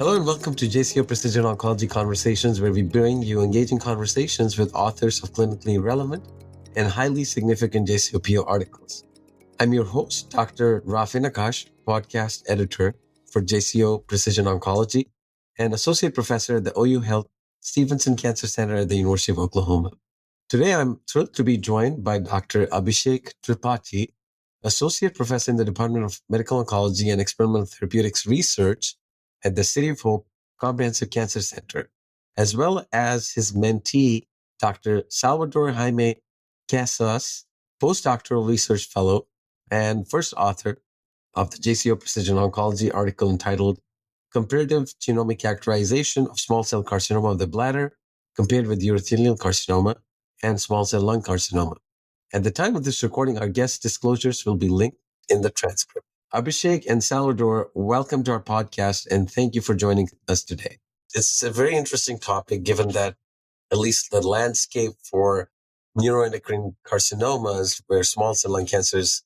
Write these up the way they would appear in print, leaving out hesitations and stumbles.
Hello and welcome to JCO Precision Oncology Conversations, where we bring you engaging conversations with authors of clinically relevant and highly significant JCO PO articles. I'm your host, Dr. Rafeh Naqash, podcast editor for JCO Precision Oncology and associate professor at the OU Health Stephenson Cancer Center at the University of Oklahoma. Today, I'm thrilled to be joined by Dr. Abhishek Tripathi, associate professor in the Department of Medical Oncology and Experimental Therapeutics Research at the City of Hope Comprehensive Cancer Center, as well as his mentee, Dr. Salvador Jaime-Casas, postdoctoral research fellow and first author of the JCO Precision Oncology article entitled Comparative Genomic Characterization of Small Cell Carcinoma of the Bladder compared with Urothelial Carcinoma and Small Cell Lung Carcinoma. At the time of this recording, our guest disclosures will be linked in the transcript. Abhishek and Salvador, welcome to our podcast, and thank you for joining us today. It's a very interesting topic, given that at least the landscape for neuroendocrine carcinomas, where small cell lung cancer is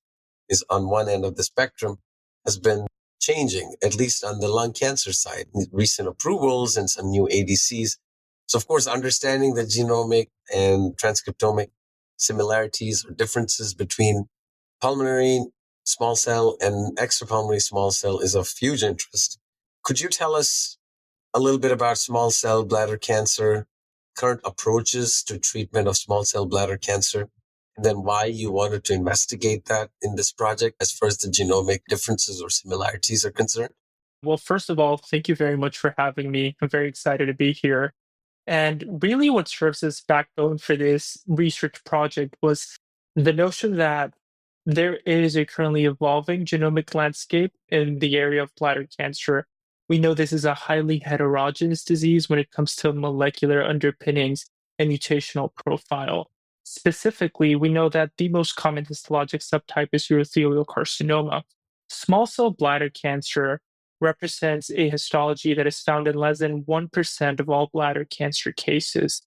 on one end of the spectrum, has been changing, at least on the lung cancer side, recent approvals and some new ADCs. So, of course, understanding the genomic and transcriptomic similarities or differences between pulmonary small cell and extrapulmonary small cell is of huge interest. Could you tell us a little bit about small cell bladder cancer, current approaches to treatment of small cell bladder cancer, and then why you wanted to investigate that in this project as far as the genomic differences or similarities are concerned? Well, first of all, thank you very much for having me. I'm very excited to be here. And really, what serves as backbone for this research project was the notion that there is a currently evolving genomic landscape in the area of bladder cancer. We know this is a highly heterogeneous disease when it comes to molecular underpinnings and mutational profile. Specifically, we know that the most common histologic subtype is urothelial carcinoma. Small cell bladder cancer represents a histology that is found in less than 1% of all bladder cancer cases.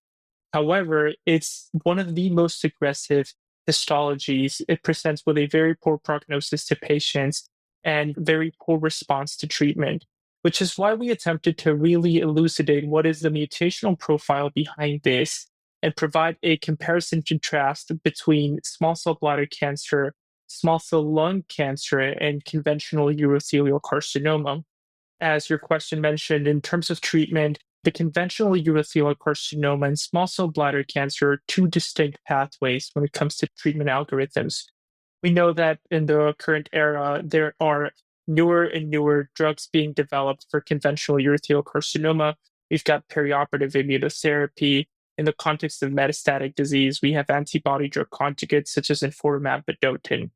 However, it's one of the most aggressive histologies. It presents with a very poor prognosis to patients and very poor response to treatment, which is why we attempted to really elucidate what is the mutational profile behind this and provide a comparison contrast between small cell bladder cancer, small cell lung cancer, and conventional urothelial carcinoma. As your question mentioned, in terms of treatment, the conventional urothelial carcinoma and small cell bladder cancer are two distinct pathways when it comes to treatment algorithms. We know that in the current era, there are newer and newer drugs being developed for conventional urothelial carcinoma. We've got perioperative immunotherapy. In the context of metastatic disease, we have antibody drug conjugates such as enfortumab vedotin.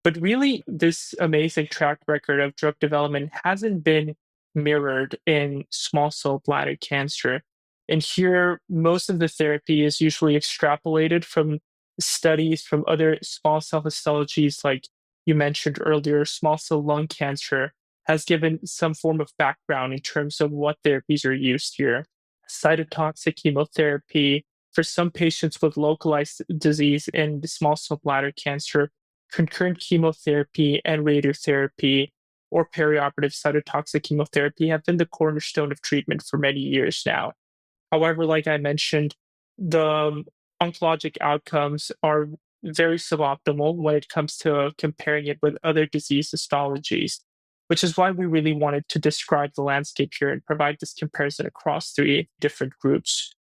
But really, this amazing track record of drug development hasn't been mirrored in small cell bladder cancer. And here, most of the therapy is usually extrapolated from studies from other small cell histologies, like you mentioned earlier. Small cell lung cancer has given some form of background in terms of what therapies are used here. Cytotoxic chemotherapy for some patients with localized disease in the small cell bladder cancer, concurrent chemotherapy and radiotherapy or perioperative cytotoxic chemotherapy have been the cornerstone of treatment for many years now. However, like I mentioned, the oncologic outcomes are very suboptimal when it comes to comparing it with other disease histologies, which is why we really wanted to describe the landscape here and provide this comparison across three different groups.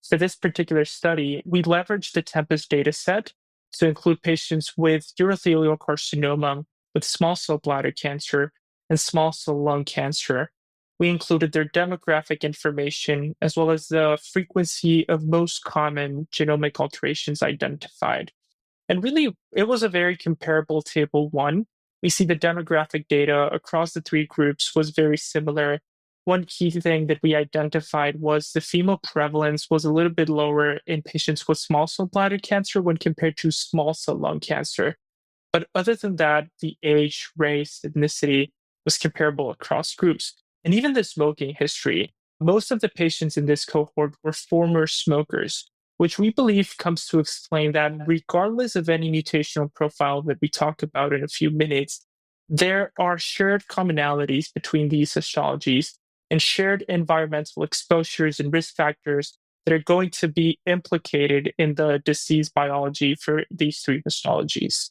For this particular study, we leveraged the Tempest data set to include patients with urothelial carcinoma, with small cell bladder cancer, and small cell lung cancer. We included their demographic information as well as the frequency of most common genomic alterations identified. And really, it was a very comparable table one. We see the demographic data across the three groups was very similar. One key thing that we identified was the female prevalence was a little bit lower in patients with small cell bladder cancer when compared to small cell lung cancer. But other than that, the age, race, ethnicity was comparable across groups. And even the smoking history. Most of the patients in this cohort were former smokers, which we believe comes to explain that regardless of any mutational profile that we talk about in a few minutes, there are shared commonalities between these histologies and shared environmental exposures and risk factors that are going to be implicated in the disease biology for these three histologies.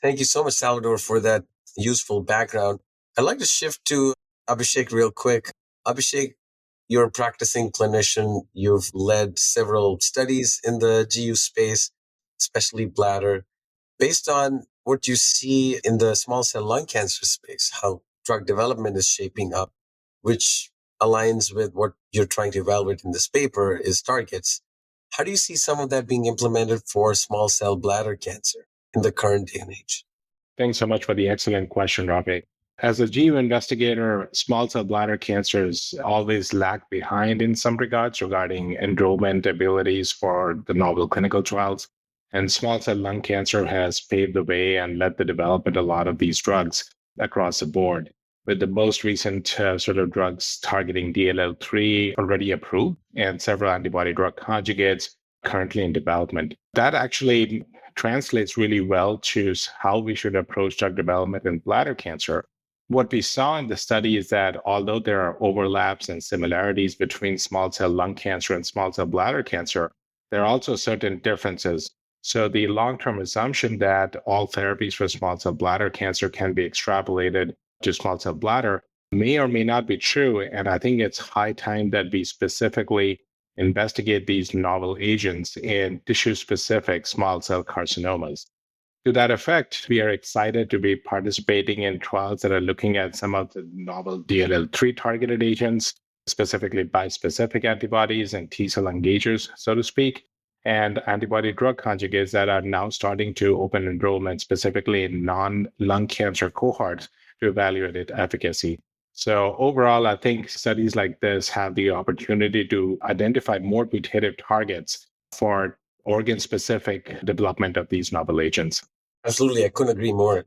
Thank you so much, Salvador, for that useful background. I'd like to shift to Abhishek real quick. Abhishek, you're a practicing clinician. You've led several studies in the GU space, especially bladder. Based on what you see in the small cell lung cancer space, how drug development is shaping up, which aligns with what you're trying to evaluate in this paper is targets. How do you see some of that being implemented for small cell bladder cancer in the current day and age? Thanks so much for the excellent question, Rafeh. As a GU investigator, small cell bladder cancers always lag behind in some regards regarding enrollment abilities for the novel clinical trials. And small cell lung cancer has paved the way and led the development of a lot of these drugs across the board, with the most recent sort of drugs targeting DLL3 already approved and several antibody drug conjugates currently in development. That actually translates really well to how we should approach drug development in bladder cancer. What we saw in the study is that although there are overlaps and similarities between small cell lung cancer and small cell bladder cancer, there are also certain differences. So the long-term assumption that all therapies for small cell bladder cancer can be extrapolated to small cell bladder may or may not be true. And I think it's high time that we specifically investigate these novel agents in tissue-specific small cell carcinomas. To that effect, we are excited to be participating in trials that are looking at some of the novel DLL3 targeted agents, specifically bispecific antibodies and T-cell engagers, so to speak, and antibody drug conjugates that are now starting to open enrollment, specifically in non-lung cancer cohorts, to evaluate its efficacy. So overall, I think studies like this have the opportunity to identify more putative targets for organ-specific development of these novel agents. Absolutely, I couldn't agree more. I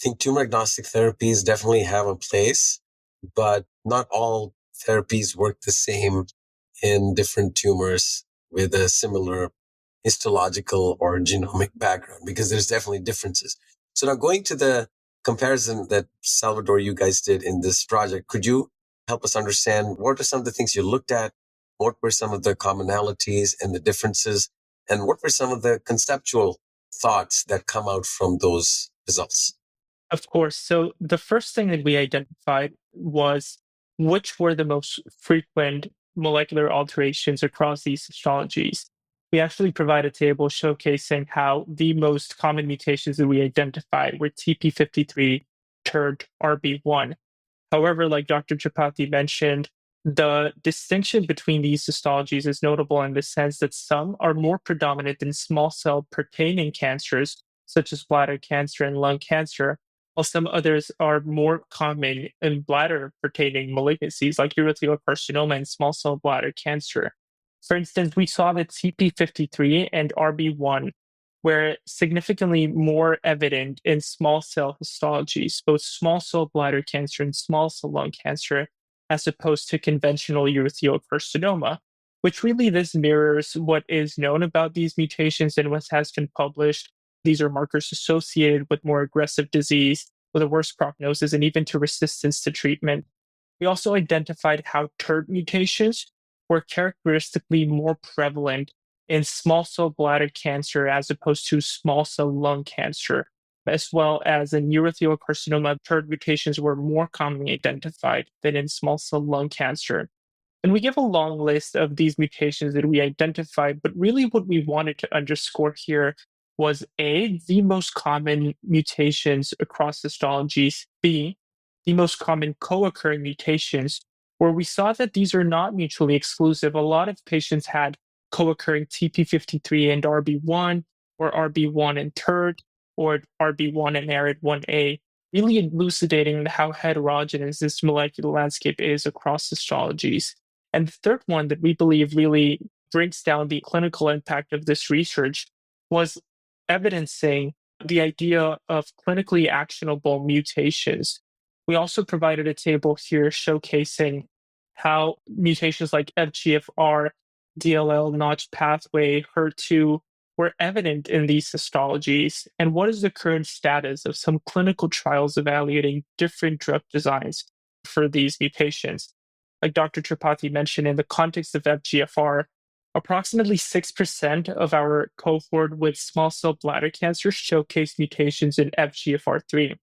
think tumor-agnostic therapies definitely have a place, but not all therapies work the same in different tumors with a similar histological or genomic background, because there's definitely differences. So now going to the comparison that Salvador, you guys did in this project, could you help us understand what are some of the things you looked at? What were some of the commonalities and the differences? And what were some of the conceptual thoughts that come out from those results? Of course. So the first thing that we identified was which were the most frequent molecular alterations across these histologies. We actually provide a table showcasing how the most common mutations that we identified were TP53, TERT, RB1. However, like Dr. Tripathi mentioned, the distinction between these histologies is notable in the sense that some are more predominant in small cell pertaining cancers, such as bladder cancer and lung cancer, while some others are more common in bladder pertaining malignancies like urothelial carcinoma and small cell bladder cancer. For instance, we saw that CP53 and RB1 were significantly more evident in small cell histologies, both small cell bladder cancer and small cell lung cancer, as opposed to conventional urothelial carcinoma, which really this mirrors what is known about these mutations and what has been published. These are markers associated with more aggressive disease, with a worse prognosis, and even to resistance to treatment. We also identified how TERT mutations were characteristically more prevalent in small cell bladder cancer as opposed to small cell lung cancer, as well as in urothelial carcinoma, TERT mutations were more commonly identified than in small cell lung cancer. And we give a long list of these mutations that we identified, but really what we wanted to underscore here was A, the most common mutations across histologies, B, the most common co-occurring mutations, where we saw that these are not mutually exclusive. A lot of patients had co-occurring TP53 and RB1, or RB1 and TERT, or RB1 and ARID1A, really elucidating how heterogeneous this molecular landscape is across histologies. And the third one that we believe really brings down the clinical impact of this research was evidencing the idea of clinically actionable mutations. We also provided a table here showcasing how mutations like FGFR, DLL, Notch pathway, HER2 were evident in these histologies, and what is the current status of some clinical trials evaluating different drug designs for these mutations. like Dr. Tripathi mentioned, in the context of FGFR, approximately 6% of our cohort with small cell bladder cancer showcased mutations in FGFR3.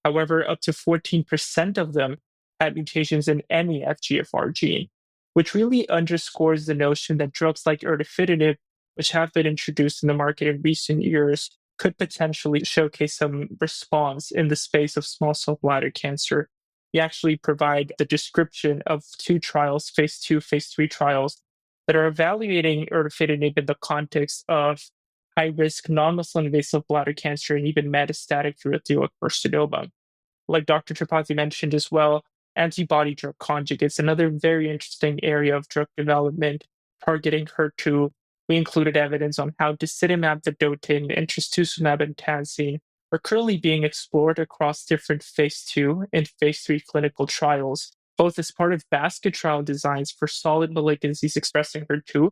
However, up to 14% of them had mutations in any FGFR gene, which really underscores the notion that drugs like erdafitinib, which have been introduced in the market in recent years, could potentially showcase some response in the space of small cell bladder cancer. We actually provide the description of two trials, phase 2, phase 3 trials, that are evaluating erdafitinib in the context of high-risk non-muscle invasive bladder cancer and even metastatic urothelial carcinoma. Like Dr. Tripathi mentioned as well, antibody drug conjugates, another very interesting area of drug development targeting HER2. We included evidence on how disitamab vedotin and trastuzumab and tansine are currently being explored across different phase 2 and phase 3 clinical trials, both as part of basket trial designs for solid malignancies expressing HER2,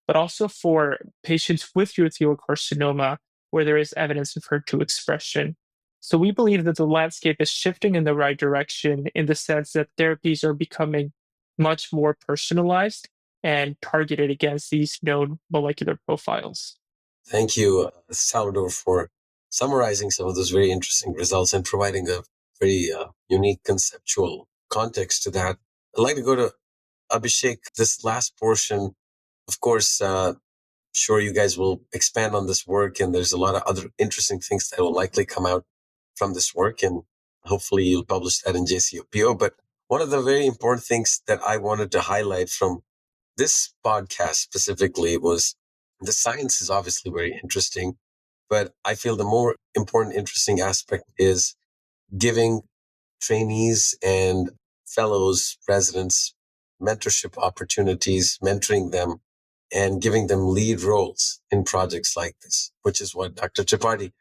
but also for patients with urothelial carcinoma where there is evidence of HER2 expression. So we believe that the landscape is shifting in the right direction in the sense that therapies are becoming much more personalized and targeted against these known molecular profiles. Thank you, Salvador, for summarizing some of those very interesting results and providing a very unique conceptual context to that. I'd like to go to Abhishek. This last portion, of course, sure you guys will expand on this work, and there's a lot of other interesting things that will likely come out from this work, and hopefully you'll publish that in JCO PO. But one of the very important things that I wanted to highlight from this podcast specifically was the science is obviously very interesting, but I feel the more important, interesting aspect is giving trainees and fellows, residents, mentorship opportunities, mentoring them, and giving them lead roles in projects like this, which is what Dr. Tripathi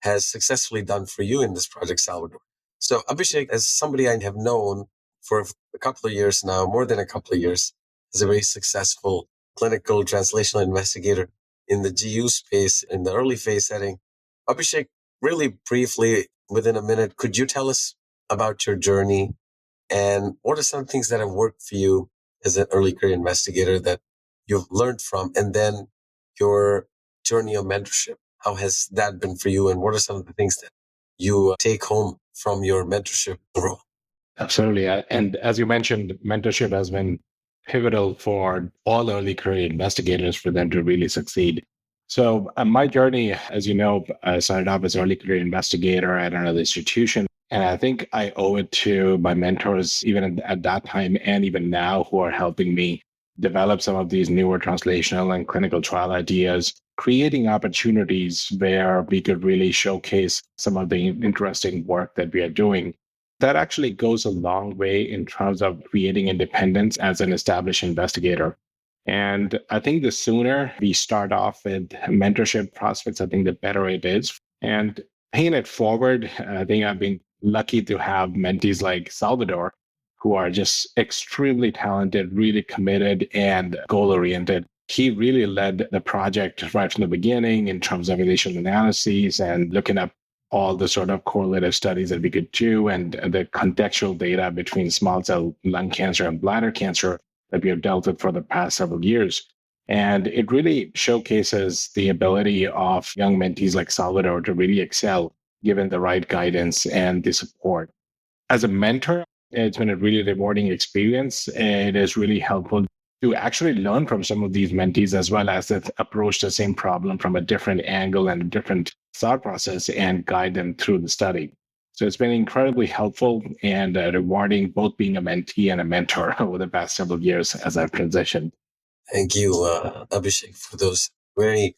has successfully done for you in this project, Salvador. So Abhishek, as somebody I have known for a couple of years now, more than a couple of years, as a very successful clinical translational investigator in the GU space in the early phase setting. Abhishek, really briefly, within a minute, could you tell us about your journey and what are some things that have worked for you as an early career investigator that you've learned from, and then your journey of mentorship? How has that been for you, and what are some of the things that you take home from your mentorship role? Absolutely. And as you mentioned, mentorship has been pivotal for all early career investigators for them to really succeed. So my journey, as you know, I started off as an early career investigator at another institution. And I think I owe it to my mentors, even at that time and even now, who are helping me develop some of these newer translational and clinical trial ideas, creating opportunities where we could really showcase some of the interesting work that we are doing. That actually goes a long way in terms of creating independence as an established investigator. And I think the sooner we start off with mentorship prospects, I think the better it is. And paying it forward, I think I've been lucky to have mentees like Salvador, who are just extremely talented, really committed, and goal oriented. He really led the project right from the beginning in terms of initial analyses and looking up all the sort of correlative studies that we could do and the contextual data between small cell lung cancer and bladder cancer that we have dealt with for the past several years. And it really showcases the ability of young mentees like Salvador to really excel given the right guidance and the support. As a mentor, it's been a really rewarding experience. It is really helpful to actually learn from some of these mentees as well as that approach the same problem from a different angle and a different thought process and guide them through the study. So it's been incredibly helpful and rewarding, both being a mentee and a mentor over the past several years as I've transitioned. Thank you, Abhishek, for those very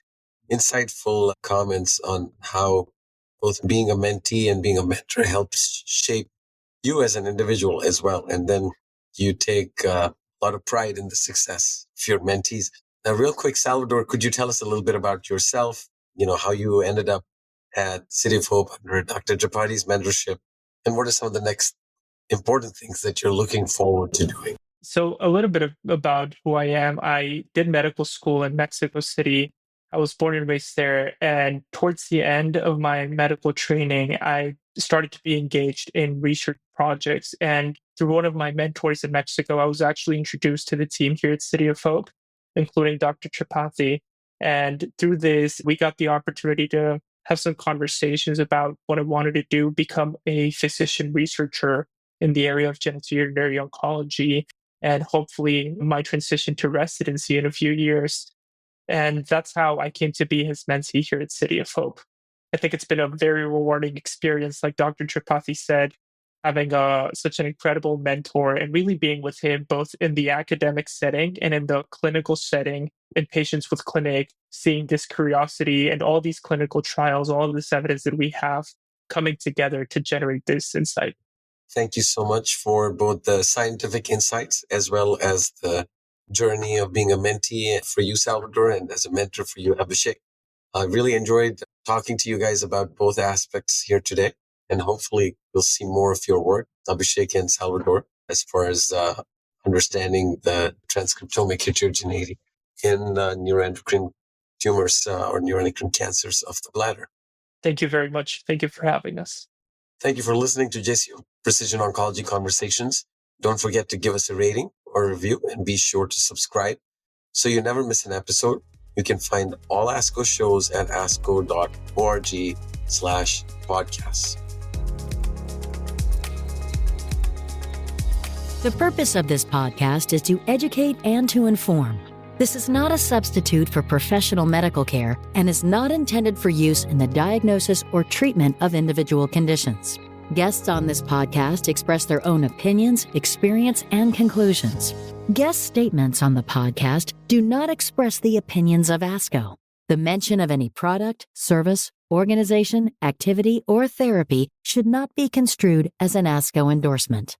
insightful comments on how both being a mentee and being a mentor helps shape you as an individual as well. And then you take a lot of pride in the success of your mentees. Now, real quick, Salvador, could you tell us a little bit about yourself, how you ended up at City of Hope under Dr. Tripathi's mentorship, and what are some of the next important things that you're looking forward to doing? So a little bit about who I am. I did medical school in Mexico City. I was born and raised there. And towards the end of my medical training, I started to be engaged in research projects. And through one of my mentors in Mexico, I was actually introduced to the team here at City of Hope, including Dr. Tripathi. And through this, we got the opportunity to have some conversations about what I wanted to do, become a physician researcher in the area of genitourinary oncology, and hopefully my transition to residency in a few years. And that's how I came to be his mentee here at City of Hope. I think it's been a very rewarding experience, like Dr. Tripathi said, having such an incredible mentor and really being with him both in the academic setting and in the clinical setting in patients with clinic, seeing this curiosity and all these clinical trials, all of this evidence that we have coming together to generate this insight. Thank you so much for both the scientific insights as well as the journey of being a mentee for you, Salvador, and as a mentor for you, Abhishek. I really enjoyed talking to you guys about both aspects here today, and hopefully we'll see more of your work, Abhishek and Salvador, as far as understanding the transcriptomic heterogeneity in neuroendocrine tumors or neuroendocrine cancers of the bladder. Thank you very much. Thank you for having us. Thank you for listening to JCO Precision Oncology Conversations. Don't forget to give us a rating or review, and be sure to subscribe so you never miss an episode. You can find all ASCO shows at asco.org/podcasts. The purpose of this podcast is to educate and to inform. This is not a substitute for professional medical care and is not intended for use in the diagnosis or treatment of individual conditions. Guests on this podcast express their own opinions, experience, and conclusions. Guest statements on the podcast do not express the opinions of ASCO. The mention of any product, service, organization, activity, or therapy should not be construed as an ASCO endorsement.